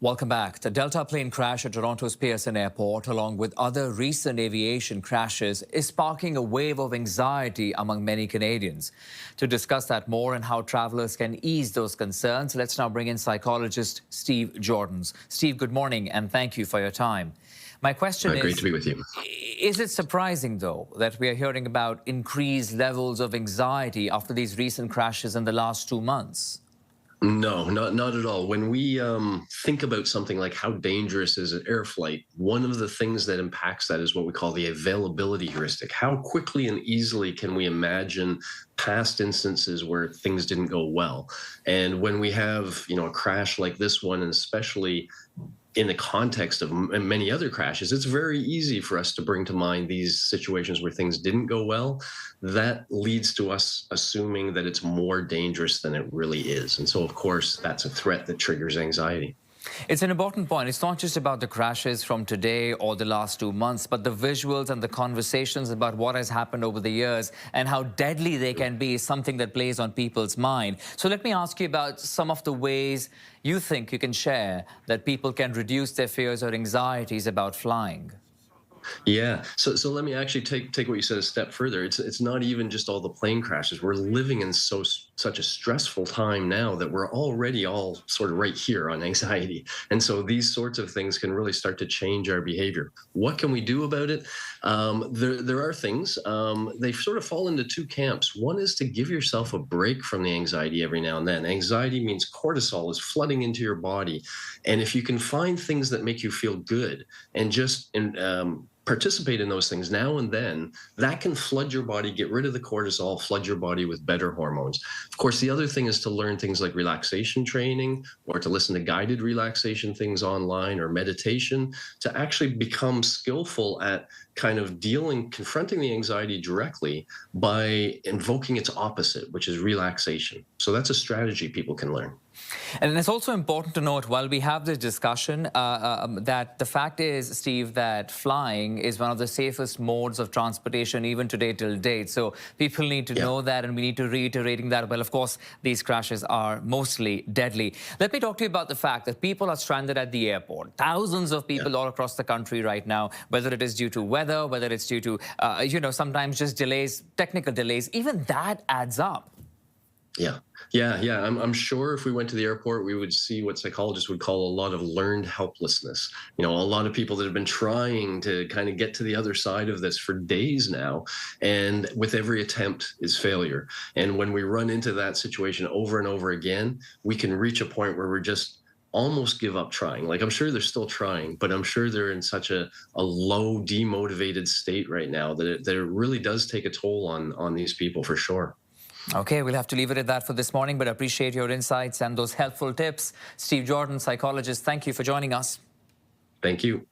Welcome back. The Delta plane crash at Toronto's Pearson Airport, along with other recent aviation crashes, is sparking a wave of anxiety among many Canadians. To discuss that more and how travelers can ease those concerns, let's now bring in psychologist Steve Joordens. Steve, good morning, and thank you for your time. My question is... Great to be with you. Is it surprising, though, that we are hearing about increased levels of anxiety after these recent crashes in the last 2 months? No, not at all. When we think about something like how dangerous is an air flight, one of the things that impacts that is what we call the availability heuristic. How quickly and easily can we imagine past instances where things didn't go well? And when we have, a crash like this one, and especially in the context of many other crashes, it's very easy for us to bring to mind these situations where things didn't go well. That leads to us assuming that it's more dangerous than it really is. And so, of course, that's a threat that triggers anxiety. It's an important point. It's not just about the crashes from today or the last 2 months, but the visuals and the conversations about what has happened over the years and how deadly they can be is something that plays on people's mind. So let me ask you about some of the ways you think you can share that people can reduce their fears or anxieties about flying. Yeah. So let me actually take what you said a step further. It's not even just all the plane crashes. We're living in such a stressful time now that we're already all sort of right here on anxiety. And so these sorts of things can really start to change our behavior. What can we do about it? There are things. They sort of fall into two camps. One is to give yourself a break from the anxiety every now and then. Anxiety means cortisol is flooding into your body. And if you can find things that make you feel good and just participate in those things now and then, that can flood your body, get rid of the cortisol, flood your body with better hormones. Of course, the other thing is to learn things like relaxation training or to listen to guided relaxation things online or meditation to actually become skillful at kind of confronting the anxiety directly by invoking its opposite, which is relaxation. So that's a strategy people can learn. And it's also important to note, while we have this discussion, that the fact is, Steve, that flying is one of the safest modes of transportation even today till date. So people need to know that, and we need to reiterating that. Well, of course, these crashes are mostly deadly. Let me talk to you about the fact that people are stranded at the airport. Thousands of people all across the country right now, whether it is due to weather, whether it's due to, sometimes just delays, technical delays, even that adds up. Yeah. I'm sure if we went to the airport, we would see what psychologists would call a lot of learned helplessness. A lot of people that have been trying to kind of get to the other side of this for days now, and with every attempt is failure. And when we run into that situation over and over again, we can reach a point where we're just almost give up trying. Like, I'm sure they're still trying, but I'm sure they're in such a low, demotivated state right now that it really does take a toll on these people for sure. Okay, we'll have to leave it at that for this morning, but I appreciate your insights and those helpful tips. Steve Joordens, psychologist, thank you for joining us. Thank you.